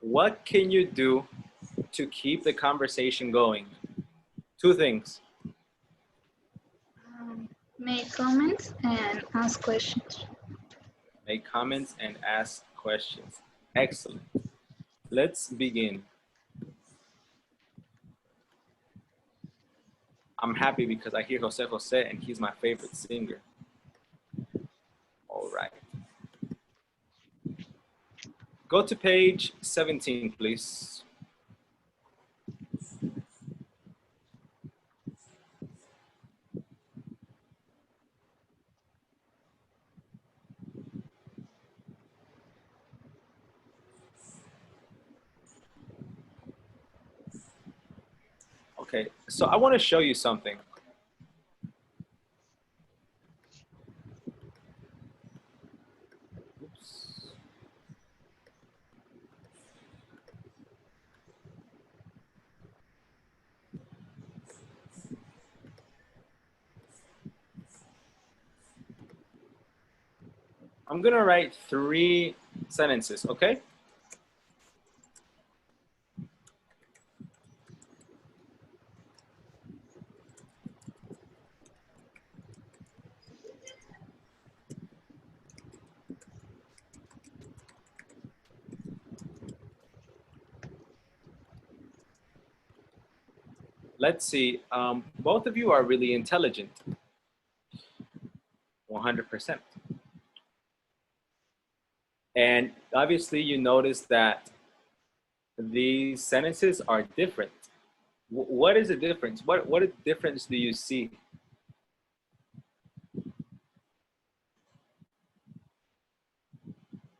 What can you do to keep the conversation going? Two things. Make comments and ask questions. Make comments and ask questions. Excellent. Let's begin. I'm happy because I hear Jose Jose and he's my favorite singer. All right. Go to page 17, please. Okay, so I want to show you something. Oops. I'm gonna write 3 sentences, okay? Let's see, both of you are really intelligent, 100%. And obviously you notice that these sentences are different. What is the difference? What difference do you see?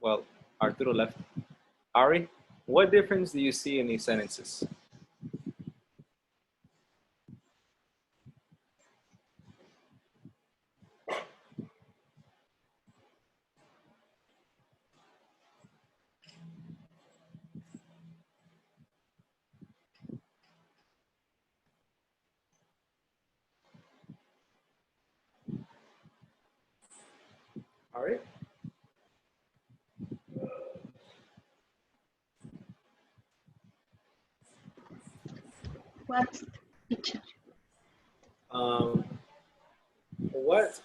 Well, Arturo left. Ari, what difference do you see in these sentences? Ari? What's the picture? What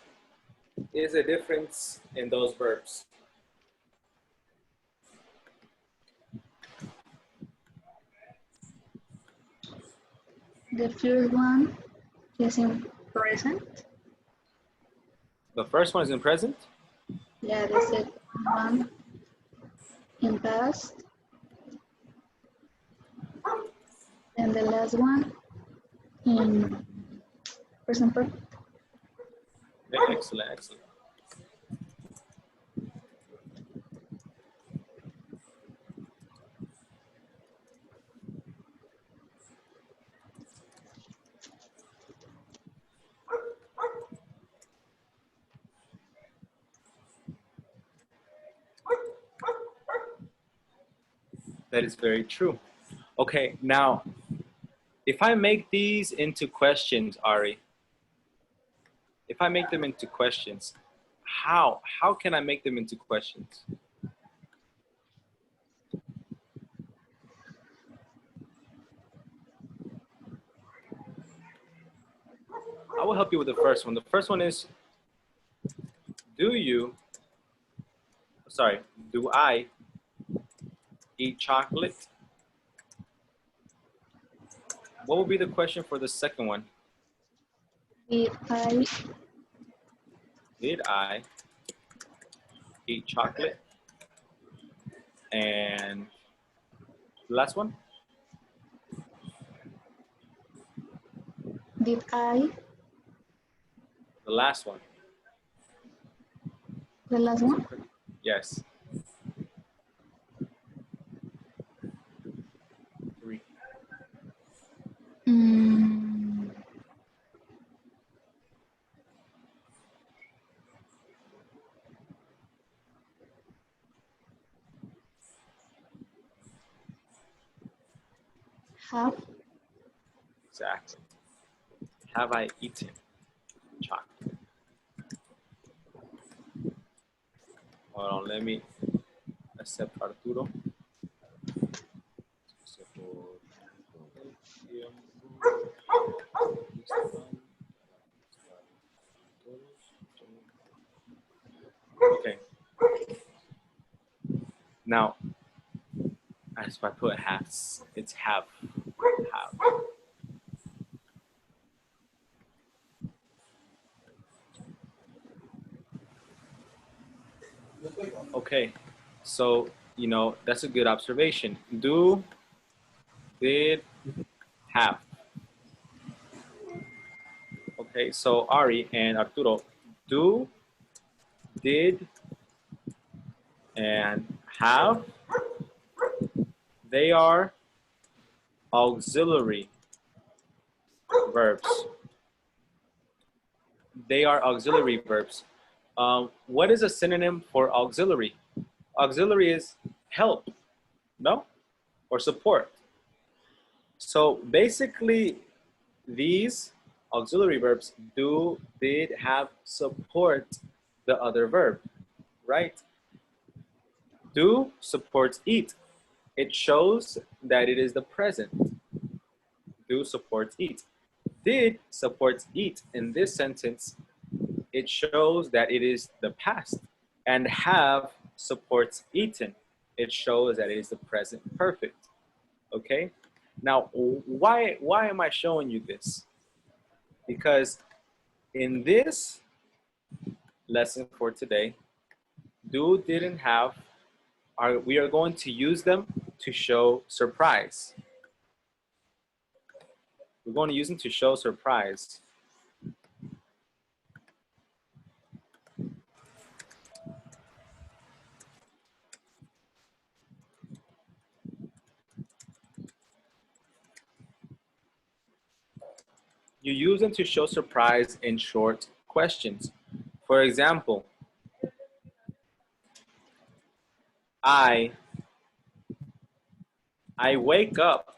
is the difference in those verbs? The first one is in present. The first one is in present? Yeah, the second one in past. And the last one in present perfect. Excellent, excellent. That is very true. Okay, now, if I make these into questions, Ari, if I make them into questions, how can I make them into questions? I will help you with the first one. The first one is, do I eat chocolate? What would be the question for the second one? Did I eat chocolate? And the last one? Did I? The last one. The last one? Yes. 3. Have. Exactly. Have I eaten chocolate? Hold on, let me accept Arturo. If I put has, it's have. Have. Okay, so that's a good observation. Do, did, have. Okay, so Ari and Arturo, do, did, and have, they are auxiliary verbs. They are auxiliary verbs. What is a synonym for auxiliary? Auxiliary is help, no? Or support. So basically, these auxiliary verbs do, did, have, support the other verb, right? Do supports eat. It shows that it is the present. Do supports eat. Did supports eat. In this sentence, it shows that it is the past. And have supports eaten. It shows that it is the present perfect. Okay? Now, why am I showing you this? Because in this lesson for today, do, didn't, have, we are going to use them to show surprise. We're going to use them to show surprise. You use them to show surprise in short questions. For example, I wake up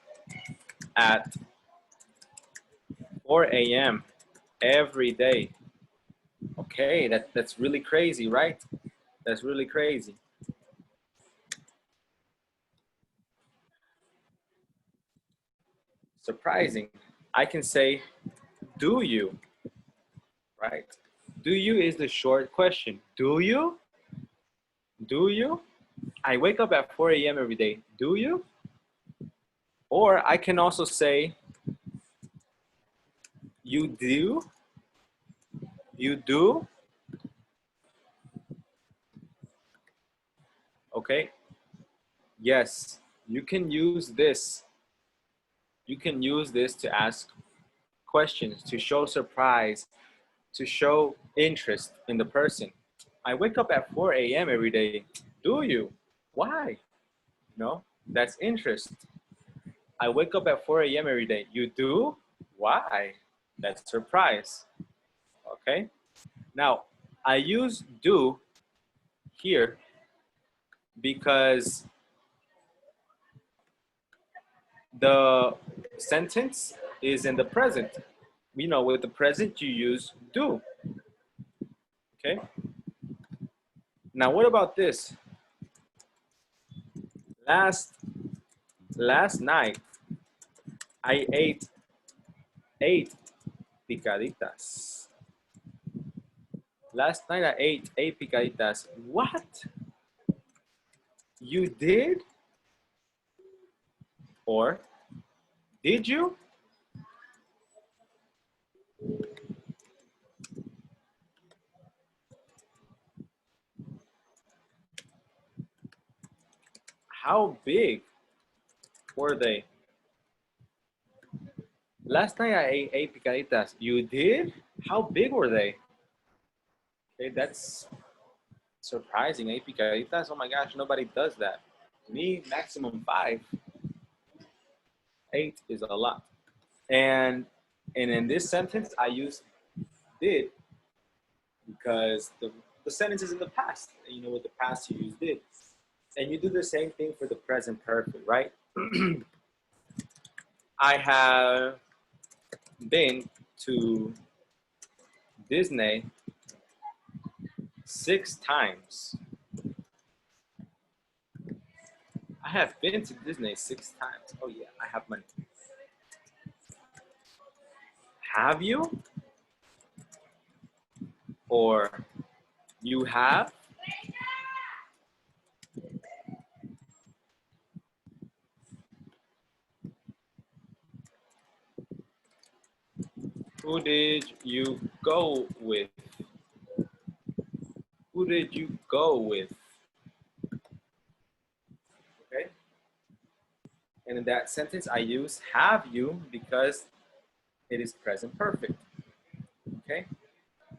at 4 a.m. every day. Okay, that's really crazy, right? That's really crazy. Surprising. I can say, do you? Right? Do you is the short question. Do you? Do you? I wake up at 4 a.m. every day. Do you? Or I can also say, you do? You do? Okay. Yes, you can use this. You can use this to ask questions, to show surprise, to show interest in the person. I wake up at 4 a.m. every day. Do you? Why? No, that's interest. I wake up at 4 a.m. every day. You do? Why? That's surprise. Okay. Now, I use do here because the sentence is in the present. With the present, you use do. Okay. Now, what about this? Last night, I ate 8 picaditas. Last night, I ate 8 picaditas. What? You did? Or did you? How big were they? Last night I ate 8 picaditas. You did? How big were they? Okay, that's surprising. 8 picaditas? Oh my gosh, nobody does that. Me, maximum 5. 8 is a lot. And in this sentence, I use did because the sentence is in the past. And with the past, you use did. And you do the same thing for the present perfect, right? I have been to Disney 6 times. I have been to Disney 6 times. Oh yeah, I have money. Have you? Or you have? Who did you go with? Who did you go with? Okay. And in that sentence, I use have you because it is present perfect. Okay.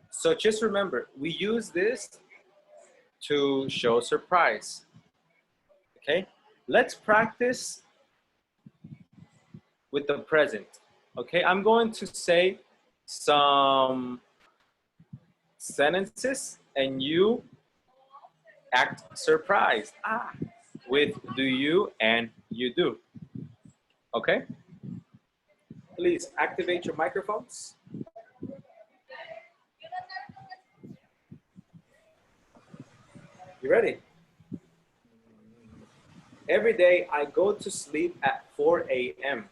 So just remember, we use this to show surprise. Okay. Let's practice with the present. Okay. I'm going to say some sentences and you act surprised. With do you and you do. Okay? Please activate your microphones. You ready? Every day I go to sleep at 4 a.m.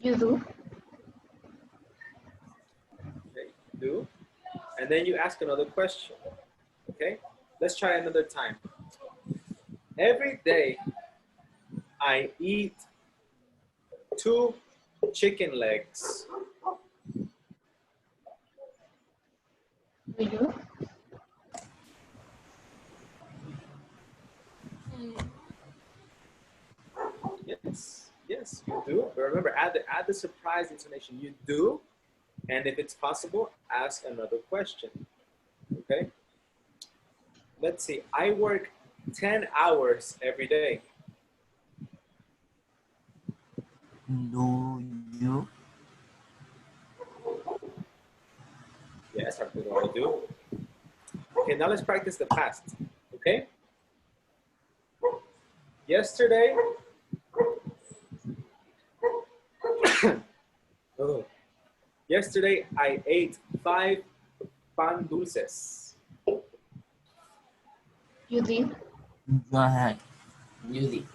You do. Okay, do. And then you ask another question. Okay? Let's try another time. Every day I eat 2 chicken legs. Do you? Yes, yes, you do. But remember, add the surprise intonation. You do, and if it's possible, ask another question. Okay? Let's see. I work 10 hours every day. Do you? Yes, I do. Okay, now let's practice the past. Okay? Yesterday, oh, yesterday I ate 5 pan dulces. You did. Go ahead. You did.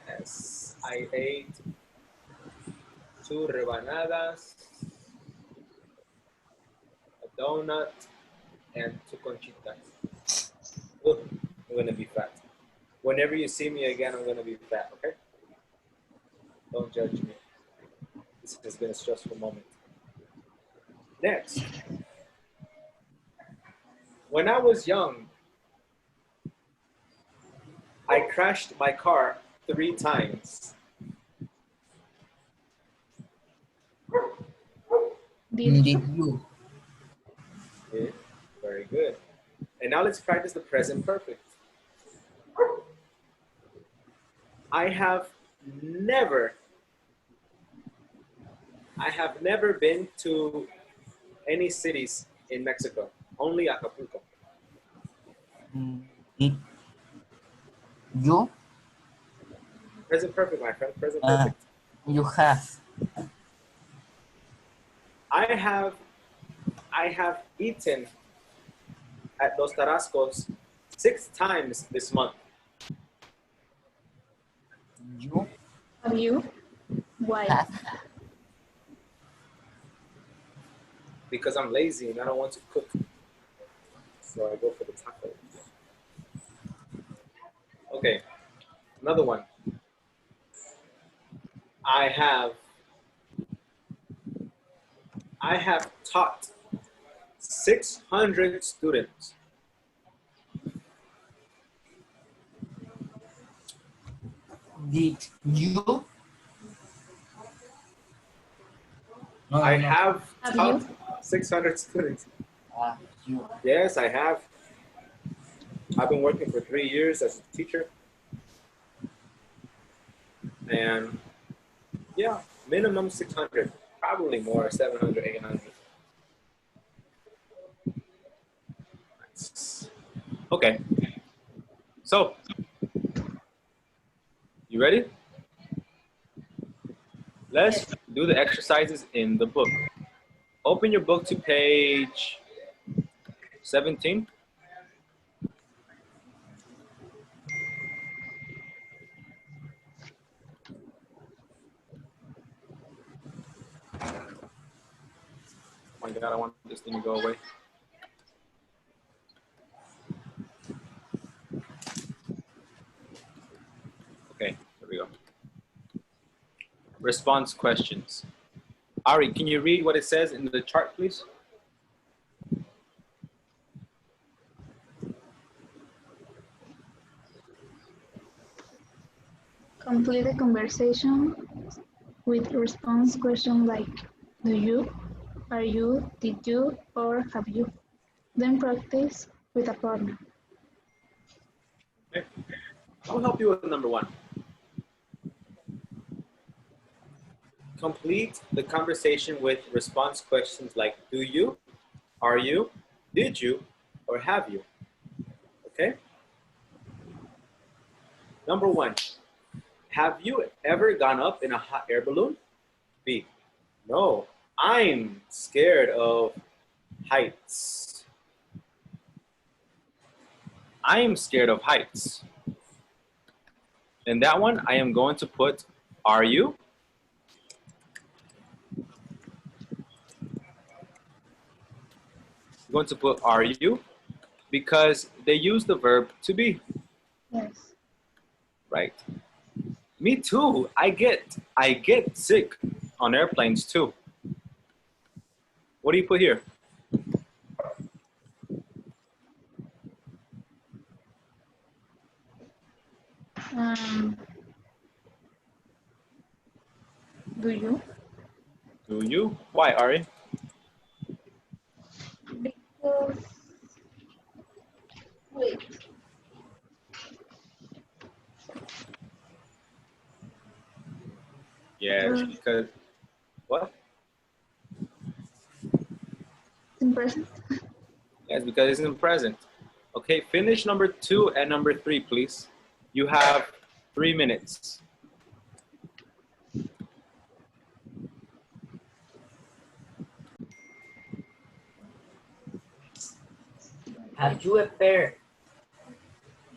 Yes, I ate 2 rebanadas, a donut, and 2 conchitas. Oh, I'm gonna be fat. Whenever you see me again, I'm gonna be fat, okay? Don't judge me. This has been a stressful moment. Next. When I was young, I crashed my car 3 times. Did Did you? you? Okay, very good. And now let's practice the present perfect. I have never been to any cities in Mexico, only Acapulco. Did you? Present perfect, my friend, present perfect. You have. I have eaten at Los Tarascos 6 times this month You Have you? Why? have. because I'm lazy and I don't want to cook. So I go for the taco. Okay, another one. I have taught 600 students. Did you? No, I no, no. have Have taught you? 600 students. You. Yes, I have. I've been working for 3 years as a teacher. And yeah, minimum 600, probably more, 700, 800. Nice. Okay, so you ready? Let's Yes. do the exercises in the book. Open your book to page 17. Oh my God, I want this thing to go away. Okay, here we go. response questions. Ari, can you read what it says in the chart, please? Complete the conversation with response questions like do you, are you, did you, or have you. Then practice with a partner. Okay. I'll help you with number one. Complete the conversation with response questions like do you, are you, did you, or have you. Okay? Number one, have you ever gone up in a hot air balloon? B, no, I'm scared of heights. I am scared of heights. In that one, I am going to put, are you? I'm going to put, are you? Because they use the verb to be, Yes. right? Me too. I get sick on airplanes too. What do you put here? Do you? Do you? Why, Ari? Because, wait, Yes, because, what? in present. Yes, because it's in present. Okay, finish number 2 and number 3, please. You have 3 minutes. Have you ever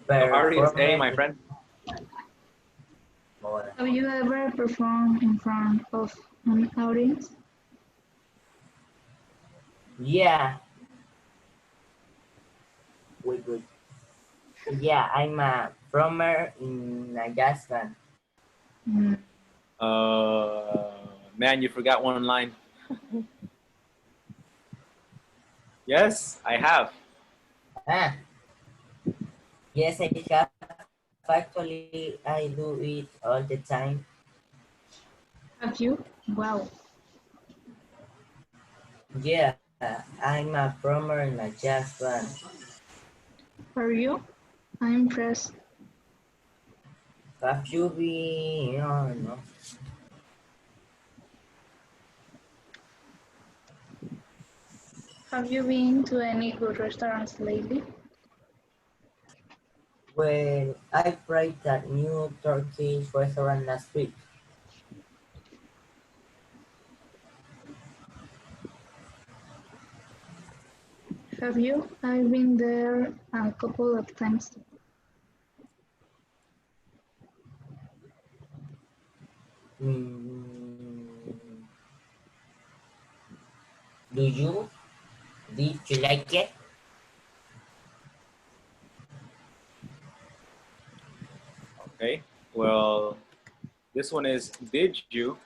Ari is A, my performed friend. Have you ever performed in front of an audience? Yeah. Wait, wait. Yeah, I'm a drummer in a jazz band. Mm. Man, you forgot one line. Yes, I have. Ah, yes, I have. Actually, I do it all the time. Have you? Wow. Yeah, I'm a drummer in a jazz band. Are you? I'm impressed. Have you been? Oh, no. Have you been to any good restaurants lately? Well, I tried that new Turkish restaurant last week. Have you? I've been there a couple of times. Mm, do you? Did you like it? Okay. Well, this one is did you?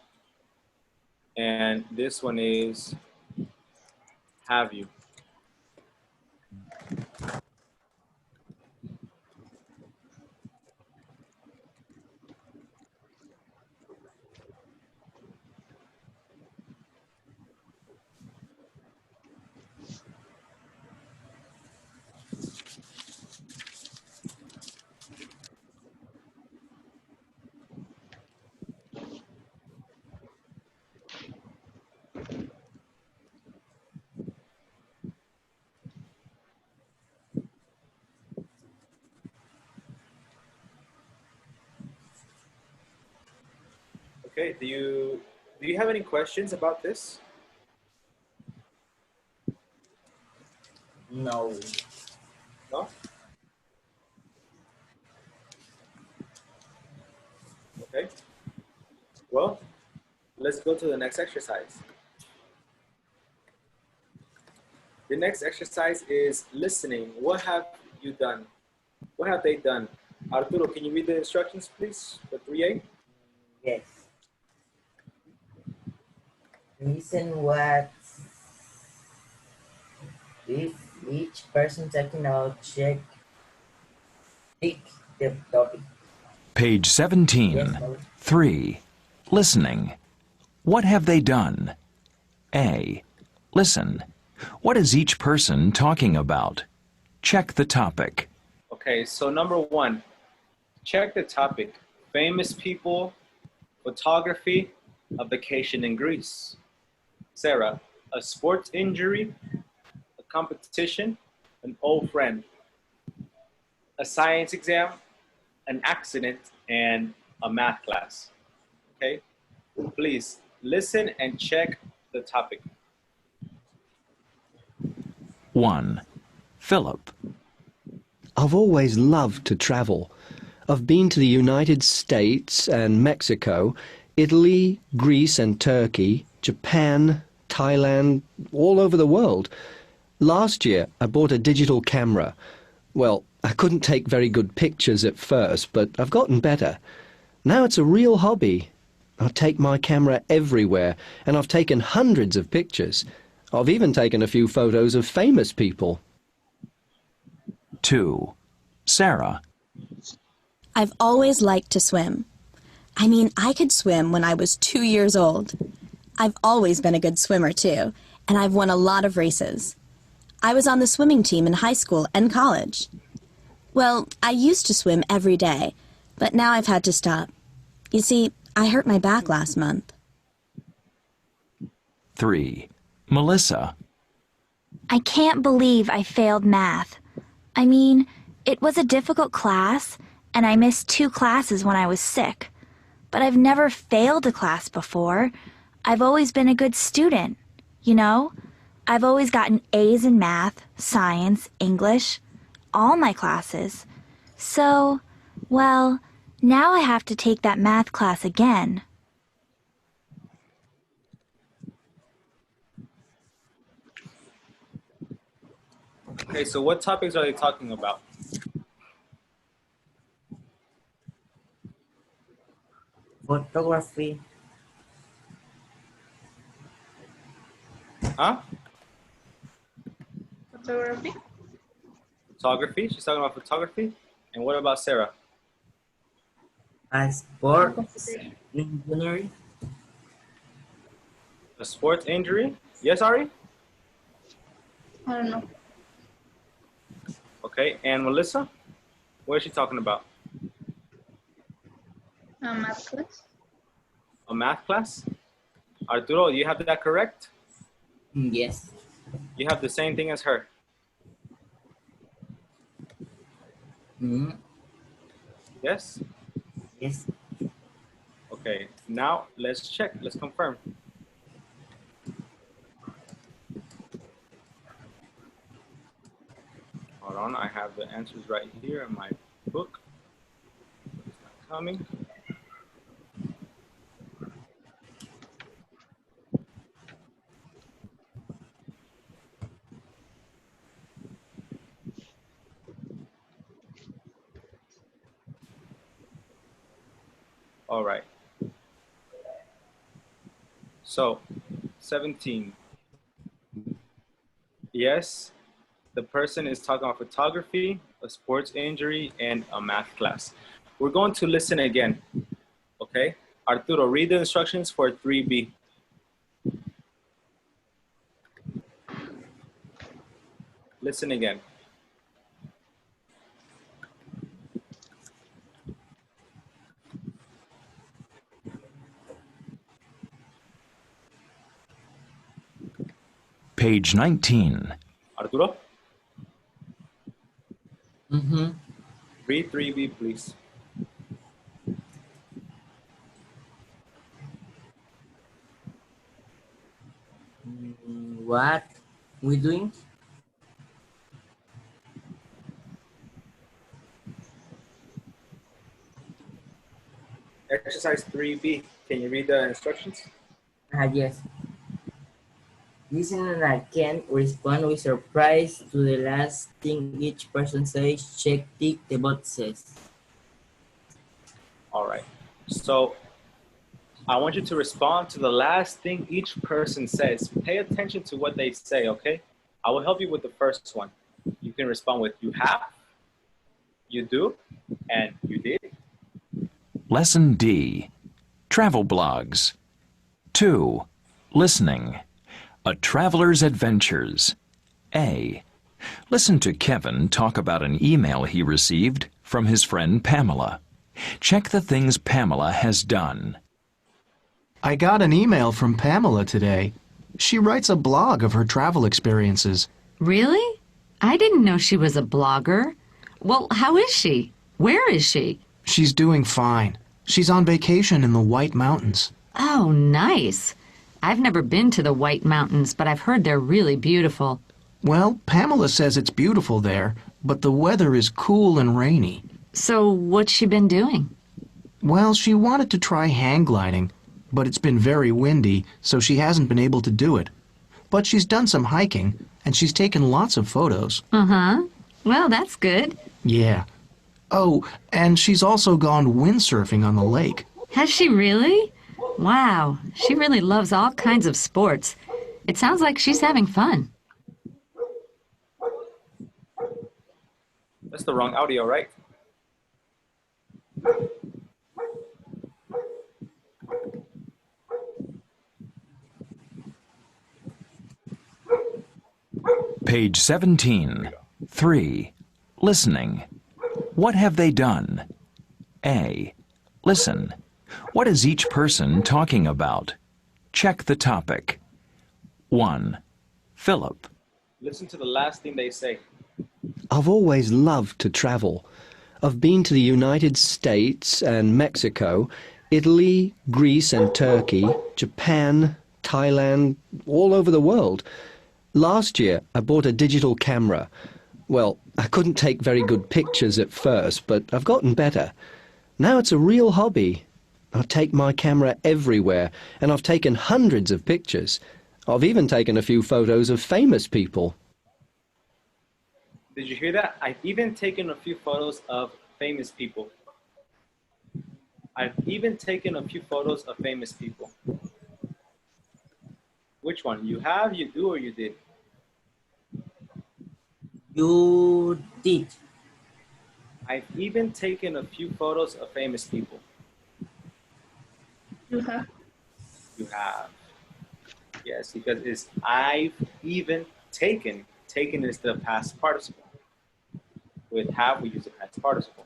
And this one is have you? Okay, do you have any questions about this? No. No? Okay. Well, let's go to the next exercise. The next exercise is listening. What have you done? What have they done? Arturo, can you read the instructions, please, for 3A? Yes. Listen what if each person talking about check pick the topic. Page Yes, 17. Molly. 3. Listening. What have they done? A. Listen. What is each person talking about? Check the topic. Okay, so number one, check the topic. Famous people, photography, a vacation in Greece. Sarah, a sports injury, a competition, an old friend, a science exam, an accident, and a math class. Okay, please listen and check the topic. 1. Philip. I've always loved to travel. I've been to the United States and Mexico, Italy, Greece and Turkey, Japan, Thailand, all over the world. Last year I bought a digital camera. Well, I couldn't take very good pictures at first, but I've gotten better. Now it's a real hobby. I take my camera everywhere, and I've taken hundreds of pictures. I've even taken a few photos of famous people. 2. Sarah. I've always liked to swim. I mean, I could swim when I was 2 years old. I've always been a good swimmer, too, and I've won a lot of races. I was on the swimming team in high school and college. Well, I used to swim every day, but now I've had to stop. You see, I hurt my back last month. 3. Melissa. I can't believe I failed math. I mean, it was a difficult class, and I missed 2 classes when I was sick. But I've never failed a class before. I've always been a good student, you know? I've always gotten A's in math, science, English, all my classes. So, well, now I have to take that math class again. Okay, so what topics are they talking about? Photography. Huh? Photography. Photography? She's talking about photography? And what about Sarah? Sports engineering. A sports injury? Yes, Ari? I don't know. Okay, and Melissa? What is she talking about? Math class. A math class? Arturo, you have that correct? Yes. You have the same thing as her. Mm, Yes? yes. Okay, now let's check. Let's confirm. Hold on, I have the answers right here in my book. It's not coming. All right. So, 17. Yes, the person is talking about photography, a sports injury, and a math class. We're going to listen again, okay? Arturo, read the instructions for 3B. Listen again. Page 19. Arturo, Mm-hmm. read 3B, please. What we doing? Exercise 3B. Can you read the instructions? Yes. Listen and I can respond with surprise to the last thing each person says. Check, tick the boxes. All right. So I want you to respond to the last thing each person says. Pay attention to what they say, okay? I will help you with the first one. You can respond with you have, you do, and you did. Lesson D. Travel blogs. 2. Listening. A traveler's adventures. A. Listen to Kevin talk about an email he received from his friend Pamela. Check the things Pamela has done. I got an email from Pamela today. She writes a blog of her travel experiences. Really? I didn't know she was a blogger. Well, how is she? Where is she? She's doing fine. She's on vacation in the White Mountains. Oh, nice. I've never been to the White Mountains, but I've heard they're really beautiful. Well, Pamela says it's beautiful there, but the weather is cool and rainy. So what's she been doing? Well, she wanted to try hang gliding, but it's been very windy, so she hasn't been able to do it. But she's done some hiking, and she's taken lots of photos. Uh-huh. Well, that's good. Yeah. Oh, and she's also gone windsurfing on the lake. Has she really? Wow, she really loves all kinds of sports. It sounds like she's having fun. That's the wrong audio, right? Page 17. 3. Listening. What have they done? A. Listen. What is each person talking about? Check the topic. 1. Philip. Listen to the last thing they say. I've always loved to travel. I've been to the United States and Mexico, Italy, Greece and Turkey, Japan, Thailand, all over the world. Last year, I bought a digital camera. Well, I couldn't take very good pictures at first, but I've gotten better. Now it's a real hobby. I take my camera everywhere, and I've taken hundreds of pictures. I've even taken a few photos of famous people. Did you hear that? I've even taken a few photos of famous people. I've even taken a few photos of famous people. Which one? You have, you do, or you did? You did. I've even taken a few photos of famous people. You have. You have. Yes, because it's I've even taken. Taken is the past participle. With have, we use the past participle.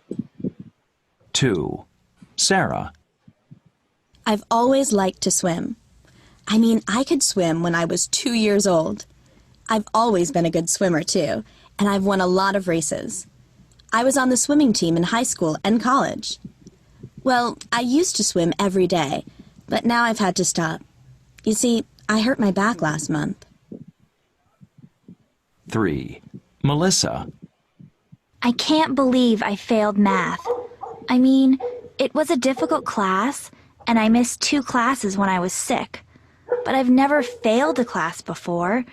2. Sarah. I've always liked to swim. I mean, I could swim when I was 2 years old. I've always been a good swimmer, too, and I've won a lot of races. I was on the swimming team in high school and college. Well, I used to swim every day, but now I've had to stop. You see, I hurt my back last month. 3. Melissa. I can't believe I failed math. I mean, it was a difficult class, and I missed 2 classes when I was sick. But I've never failed a class before.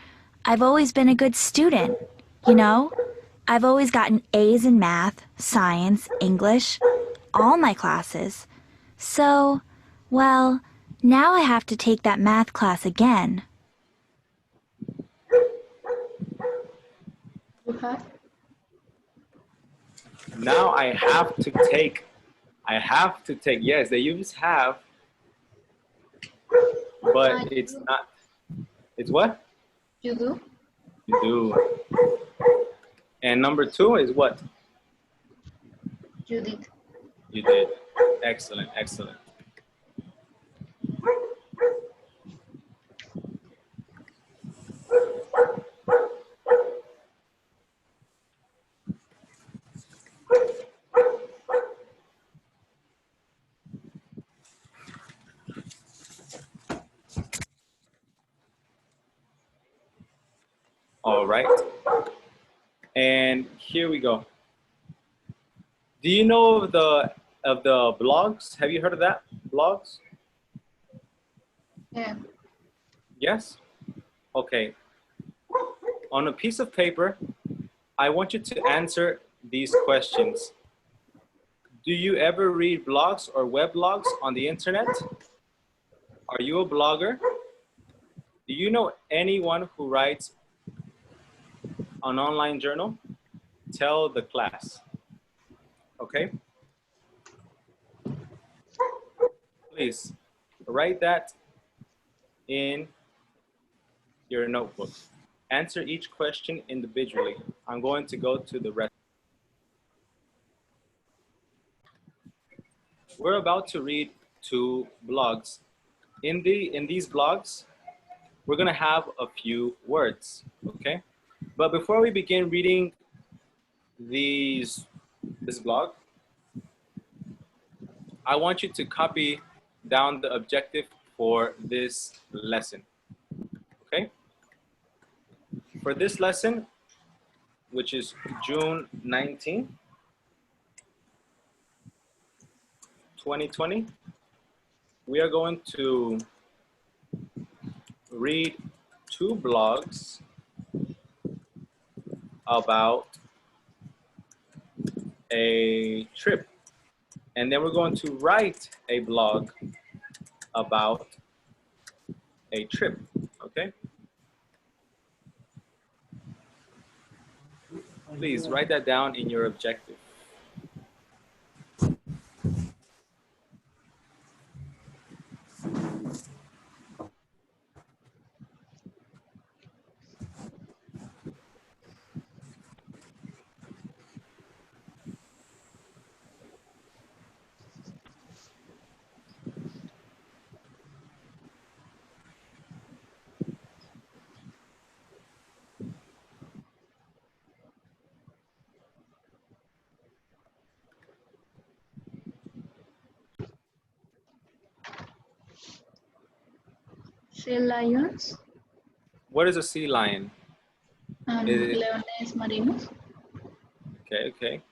I've always been a good student, you know? I've always gotten A's in math, science, English, all my classes. So, well, now I have to take that math class again. You have. Now I have to take, yes, they use have, but it's not, it's what? You do. You do. And number 2 is what? You did. You did. Excellent, excellent. All right. And here we go. Do you know of the blogs? Have you heard of that? Blogs? Yeah. Yes? Okay. On a piece of paper, I want you to answer these questions. Do you ever read blogs or weblogs on the internet? Are you a blogger? Do you know anyone who writes an online journal? Tell the class. Okay? Please write that in your notebook. Answer each question individually. I'm going to go to the rest. We're about to read 2 blogs. In these blogs, we're gonna have a few words, okay? But before we begin reading this blog, I want you to copy down the objective for this lesson, okay? For this lesson, which is June 19, 2020, we are going to read 2 blogs about a trip. And then we're going to write a blog about a trip, okay? Please write that down in your objective. Sea lions What is a sea lion? and Is it, leones marinos. okay.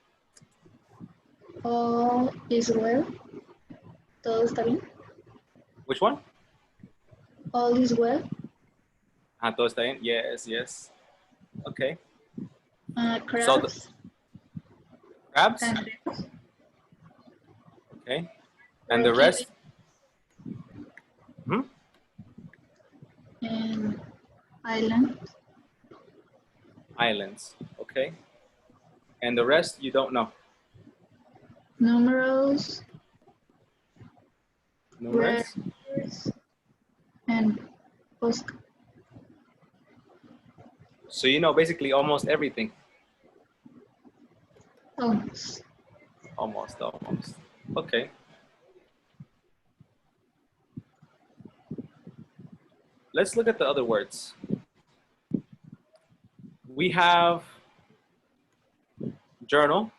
All is well. Todo está bien. Which one? All is well. Todo está bien? Yes. Okay. Crabs. So crabs? Cangrejos. Okay. And the rest? Hmm? And island. Islands. Okay. And the rest you don't know? Numerous. Numerous? Rivers, and bosque. So you know basically almost everything. Almost. Almost. Okay. Let's look at the other words. We have journal.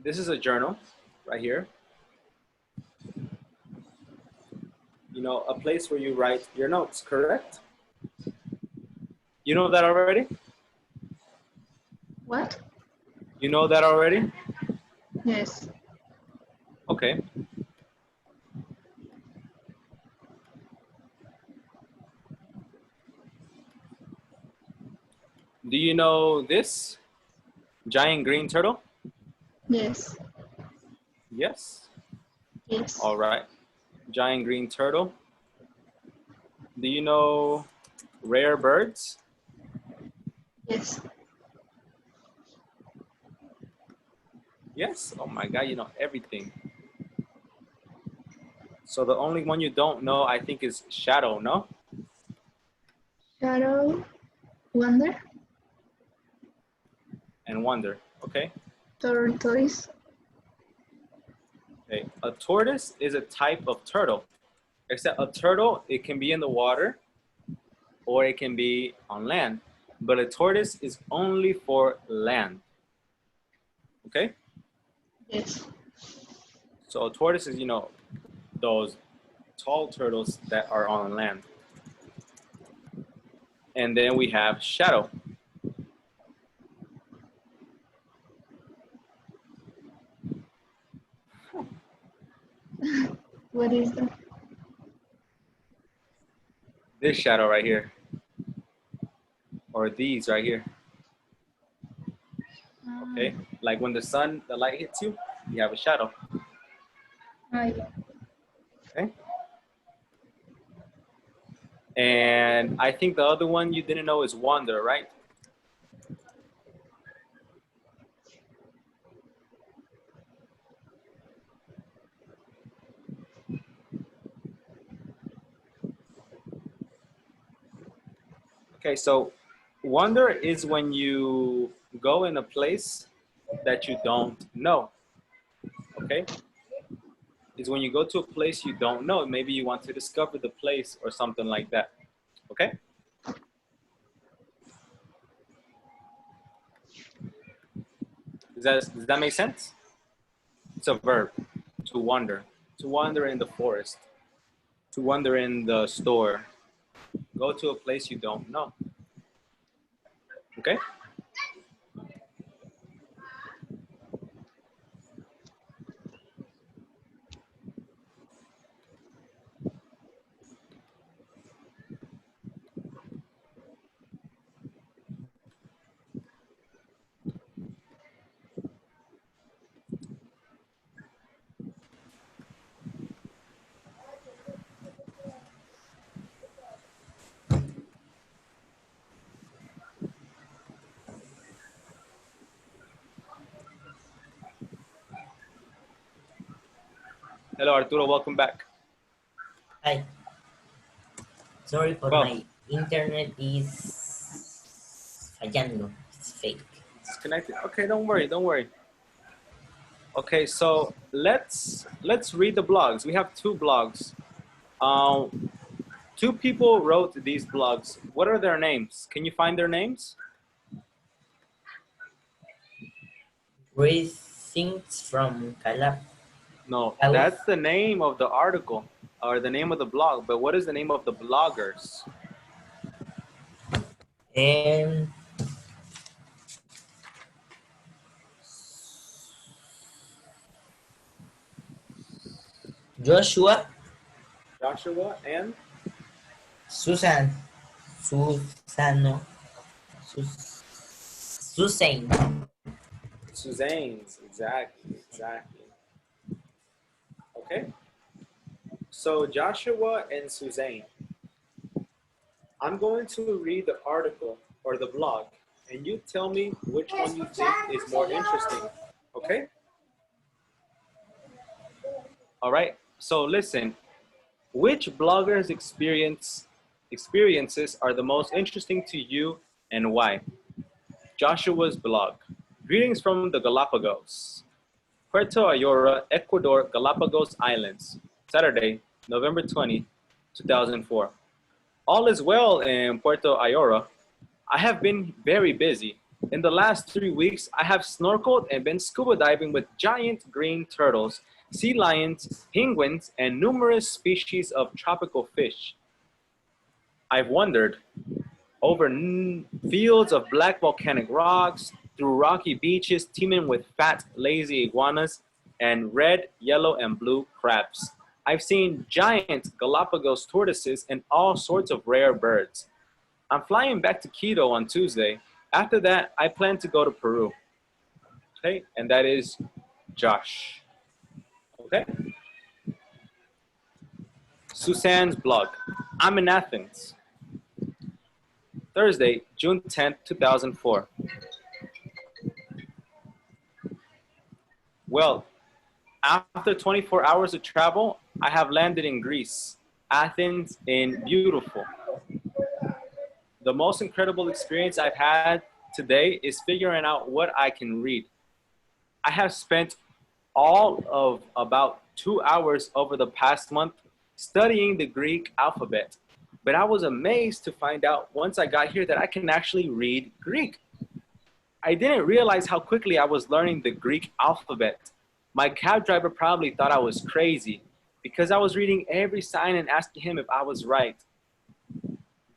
This is a journal right here. You know, a place where you write your notes, correct? You know that already? What? You know that already? Yes. Okay. Do you know this? Giant green turtle? Yes. Yes. Yes. All right. Giant green turtle. Do you know rare birds? Yes. Yes. Oh my God, you know everything. So the only one you don't know, I think, is shadow, no? Shadow. Wonder. And wonder. Okay. Tortoise. Okay. A tortoise is a type of turtle. Except a turtle, it can be in the water or it can be on land. But a tortoise is only for land. Okay? Yes. So a tortoise is, you know, those tall turtles that are on land. And then we have shadow. What is that? This shadow right here. Or these right here. Okay? Like when the light hits you, you have a shadow. Yeah. Okay. And I think the other one you didn't know is wonder, right? Okay, so wonder is when you go in a place that you don't know. Okay? Is when you go to a place you don't know. Maybe you want to discover the place or something like that. Okay? Does that make sense? It's a verb, to wander. To wander in the forest. To wander in the store. Go to a place you don't know. Okay? Hello, Arturo. Welcome back. Hi. Sorry for Well, my internet is fallando. It's fake. disconnected. Okay, don't worry. Don't worry. Okay, so let's read the blogs. We have two blogs. Two people wrote these blogs. What are their names? Can you find their names? Greetings from Calab. No, that's the name of the article or the name of the blog. But what is the name of the bloggers? And Joshua, Joshua and Susan, Susano, Susan. Suzanne's. Exactly. Okay. So Joshua and Suzanne. I'm going to read the article or the blog, and you tell me which one you think is more interesting. Okay? All right. So listen, which bloggers' experiences are the most interesting to you and why? Joshua's blog. Greetings from the Galapagos. Puerto Ayora, Ecuador, Galapagos Islands. Saturday, November 20, 2004. All is well in Puerto Ayora. I have been very busy. In the last 3 weeks, I have snorkeled and been scuba diving with giant green turtles, sea lions, penguins, and numerous species of tropical fish. I've wandered over fields of black volcanic rocks, through rocky beaches teeming with fat, lazy iguanas, and red, yellow, and blue crabs. I've seen giant Galapagos tortoises and all sorts of rare birds. I'm flying back to Quito on Tuesday. After that, I plan to go to Peru. Okay, and that is Josh. Okay? Suzanne's blog. I'm in Athens. Thursday, June 10th, 2004. Well, after 24 hours of travel, I have landed in Greece, Athens, in beautiful. The most incredible experience I've had today is figuring out what I can read. I have spent all of about 2 hours over the past month studying the Greek alphabet, but I was amazed to find out once I got here that I can actually read Greek. I didn't realize how quickly I was learning the Greek alphabet. My cab driver probably thought I was crazy because I was reading every sign and asking him if I was right.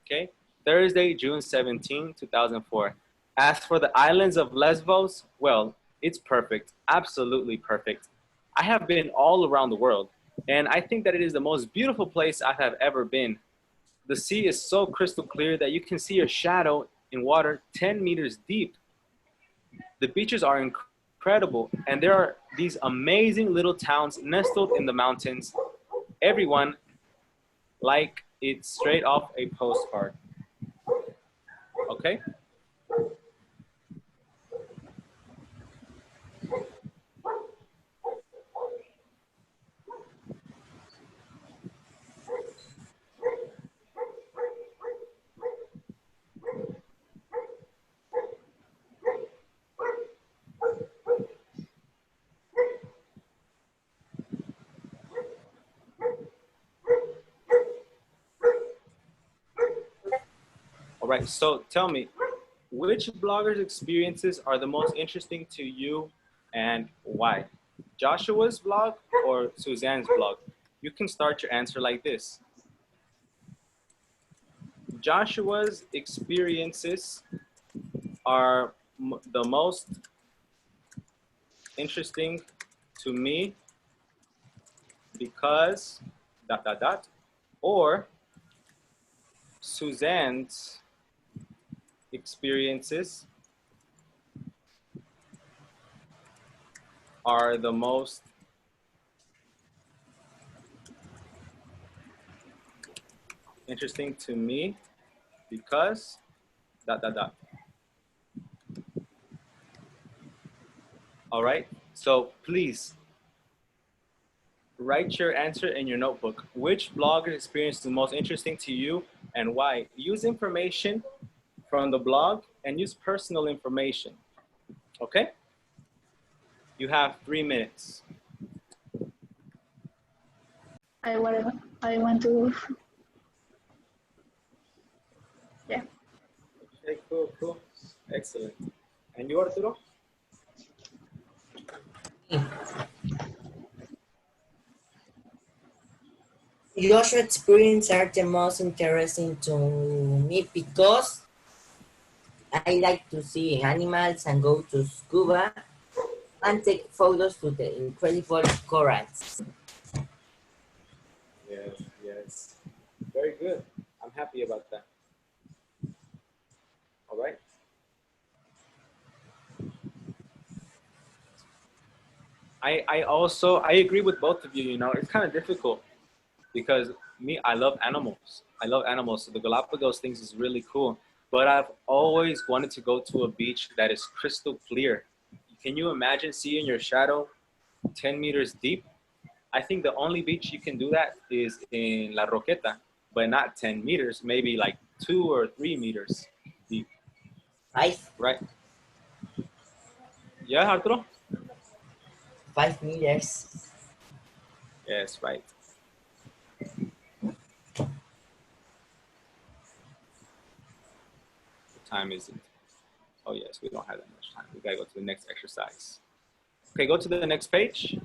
Okay, Thursday, June 17, 2004. As for the islands of Lesbos, well, it's perfect, absolutely perfect. I have been all around the world, and I think that it is the most beautiful place I have ever been. The sea is so crystal clear that you can see your shadow in water 10 meters deep. The beaches are incredible, and there are these amazing little towns nestled in the mountains. everyone like it's straight off a postcard. Okay? All right, so tell me, which blogger's experiences are the most interesting to you and why? Joshua's blog or Suzanne's blog? You can start your answer like this. Joshua's experiences are the most interesting to me because ... or Suzanne's experiences are the most interesting to me because ... All right, so please write your answer in your notebook. Which blogger experience is the most interesting to you and why? Use information from the blog and use personal information. Okay? You have 3 minutes. I want to. Yeah. Okay, cool. Excellent. And you, Arturo? Joshua experiences are the most interesting to me because I like to see animals and go to scuba and take photos to the incredible corals. Yes. Very good. I'm happy about that. All right. I agree with both of you, you know, it's kind of difficult because I love animals. So the Galapagos things is really cool. But I've always wanted to go to a beach that is crystal clear. Can you imagine seeing your shadow 10 meters deep? I think the only beach you can do that is in La Roqueta, but not 10 meters, maybe like 2 or 3 meters deep. 5. Right? Yeah, Arturo? 5 meters. Yes, right. What time is it? Oh yes, we don't have that much time. We gotta go to the next exercise. Okay, go to the next page.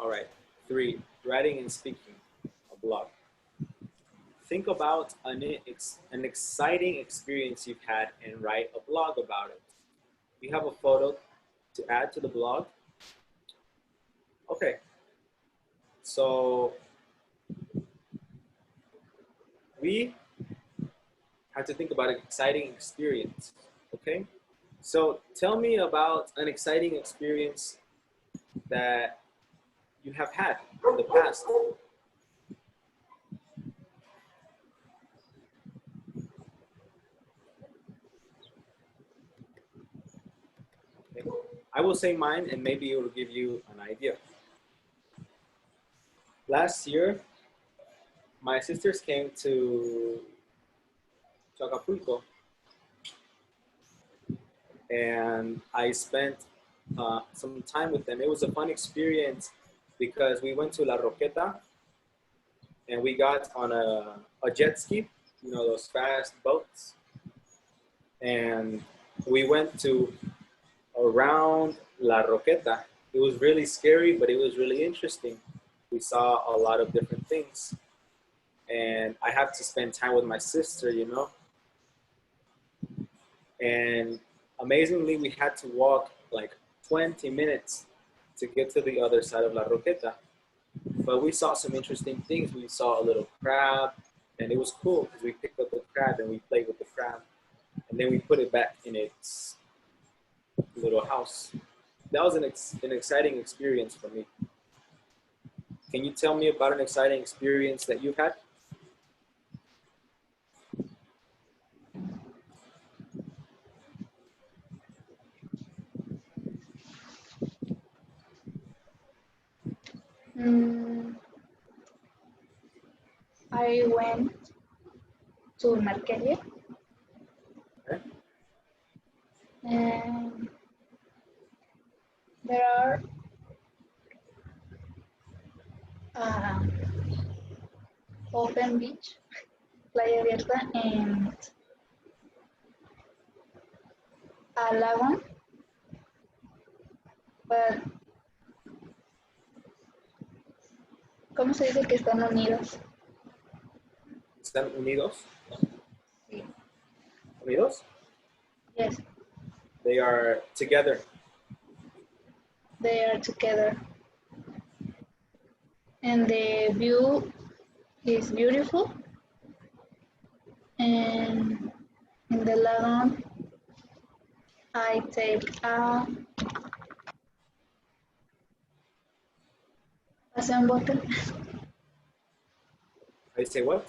All right, 3, writing and speaking, a blog. Think about an exciting experience you've had and write a blog about it. You have a photo to add to the blog. Okay, so we have to think about an exciting experience, okay? So tell me about an exciting experience that you have had in the past. Okay. I will say mine and maybe it will give you an idea. Last year, my sisters came to Acapulco and I spent some time with them. It was a fun experience because we went to La Roqueta and we got on a jet ski, you know, those fast boats. And we went to around La Roqueta It was really scary, but it was really interesting. We saw a lot of different things. And I had to spend time with my sister, you know. And amazingly, we had to walk like 20 minutes to get to the other side of La Roqueta. But we saw some interesting things. We saw a little crab, and it was cool because we picked up the crab and we played with the crab. And then we put it back in its little house. That was an exciting experience for me. Can you tell me about an exciting experience that you've had? I went to Marquelia, Okay. and there are open beach, playa abierta, and a lagoon, but ¿cómo se dice que están unidos? ¿Están unidos? Sí. ¿Unidos? Yes, They are together. they are together. And the view is beautiful. And in the lagoon, I take a paseo en bote. I say what?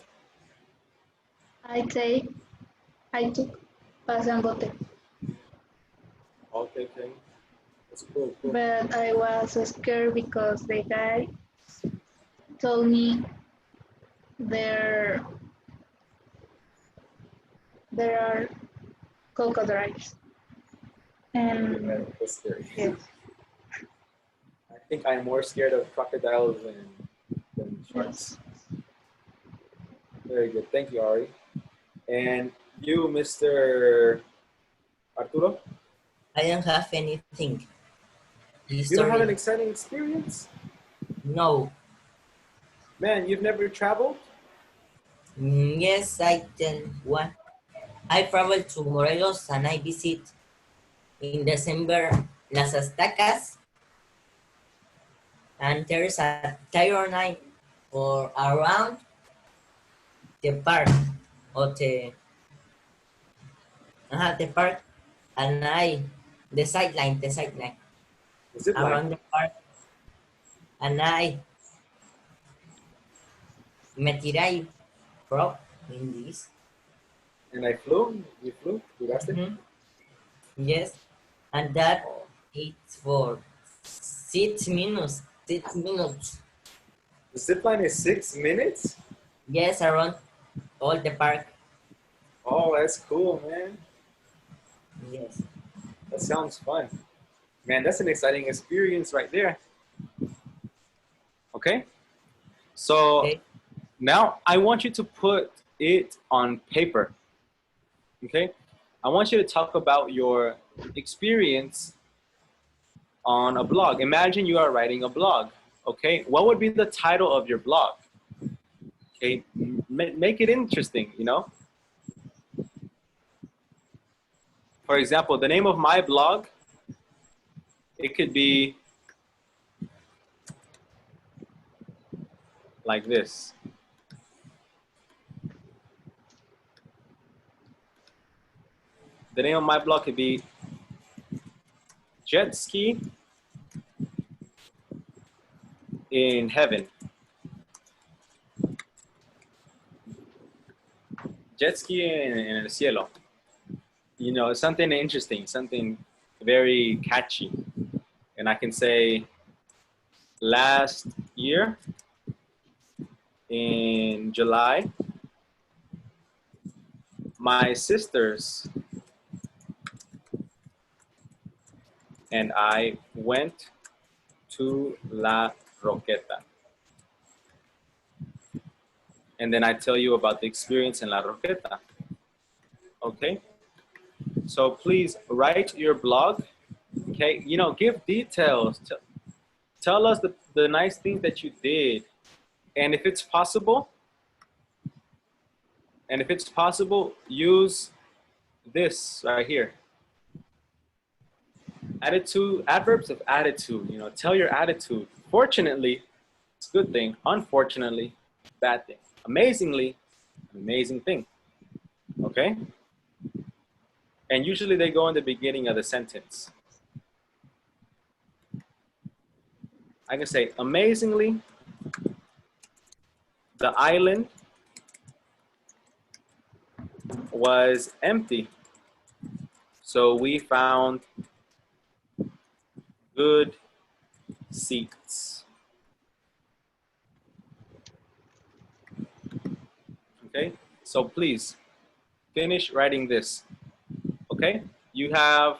I took paseo en bote. Okay, okay. That's cool, cool. But I was scared because the guy told me there are crocodiles. And That's scary. yes, I think I'm more scared of crocodiles than sharks. Very good. Thank you, Ari. And you, Mr. Arturo? I don't have anything. You don't have an History. exciting experience? No. Man, you've never traveled? Yes, I tell one. I traveled to Morelos and I visit in December Las Aztecas, and there's a tire night for around the park or the park, and the sideline The zip line. around the park, and I me tiré prop in this. And I flew? You flew? ¿Jugaste? Yes, and that it's for 6 minutes. 6 minutes. The zip line is 6 minutes? Yes, around all the park. Oh, that's cool, man. Yes. That sounds fun. Man, that's an exciting experience right there. Okay? So Okay. now I want you to put it on paper. Okay? I want you to talk about your experience on a blog. Imagine you are writing a blog. Okay? What would be the title of your blog? Okay? Make it interesting, you know? For example, the name of my blog, it could be like this. The name of my blog could be Jet Ski in Heaven. Jet ski en el cielo. You know, something interesting, something very catchy. And I can say, last year in July, my sisters and I went to La Roqueta. And then I tell you about the experience in La Roqueta. Okay? So please write your blog. Okay? You know, give details. Tell us the nice things that you did. And if it's possible, use this right here. Attitude, adverbs of attitude, you know, tell your attitude. Fortunately, it's a good thing. Unfortunately, bad thing. Amazingly, an amazing thing. Okay? And usually they go in the beginning of the sentence. I can say, amazingly, the island was empty. So we found good seats. Okay, so please finish writing this. Okay, you have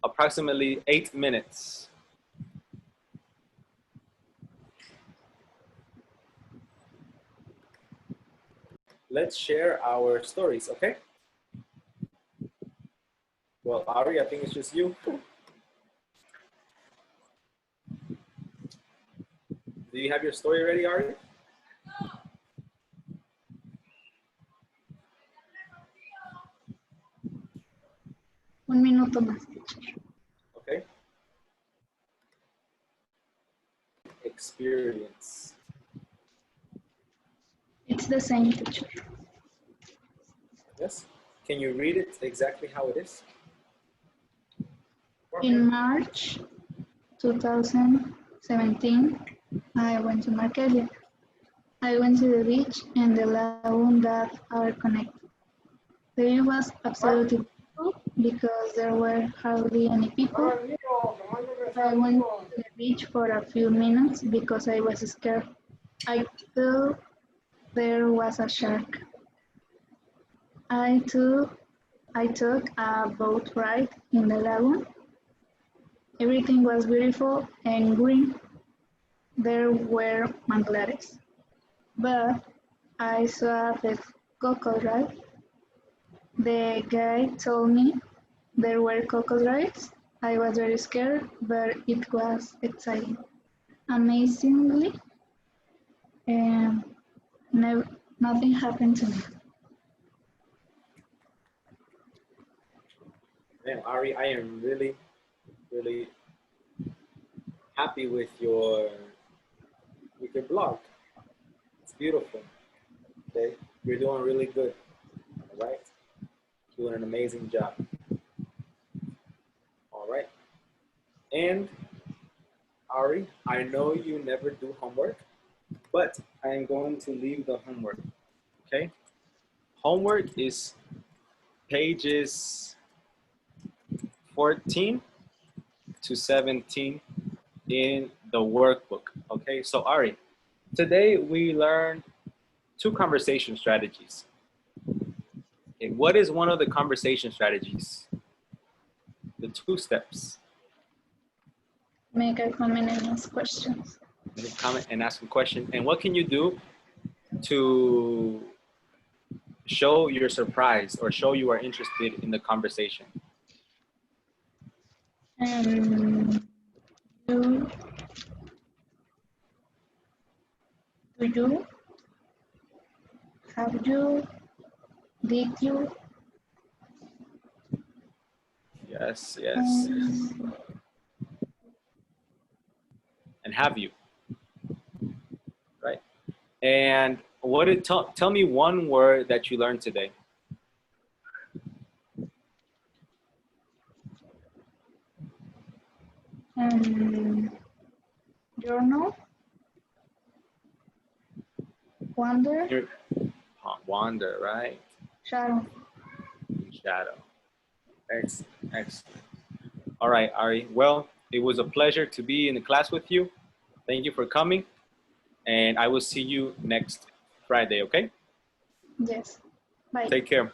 approximately 8 minutes. Let's share our stories, okay? Well, Ari, I think it's just you. Do you have your story ready, Ari? Un minuto más, teacher. Okay. Experience. It's the same, teacher. Yes. Can you read it exactly how it is? In March 2017, I went to Markelia. I went to the beach and the lagoon that are connected. The view was absolutely beautiful because there were hardly any people. I went to the beach for a few minutes because I was scared. I thought there was a shark. I took a boat ride in the lagoon. Everything was beautiful and green. There were manglares. But I saw the crocodile. The guy told me there were crocodiles. I was very scared, but it was exciting. Amazingly, nothing happened to me. Man, Ari, I am really, really happy with your blog. It's beautiful. Okay, you're doing really good. All right, doing an amazing job. All right, and Ari, I know you never do homework, but I am going to leave the homework. Okay, homework is pages 14 to 17 in the workbook. Okay, so Ari, today we learned 2 conversation strategies. Okay, what is one of the conversation strategies? The 2 steps. Make a comment and ask questions. Make a comment and ask a question. And what can you do to show you're surprised or show you are interested in the conversation? Do you? Have you? Did you? Yes, yes. And have you? Right. And what did tell me one word that you learned today. Journal. Wonder. Wander, right? Shadow. Shadow. Excellent, excellent. All right, Ari. Well, it was a pleasure to be in the class with you. Thank you for coming. And I will see you next Friday, okay? Yes. Bye. Take care.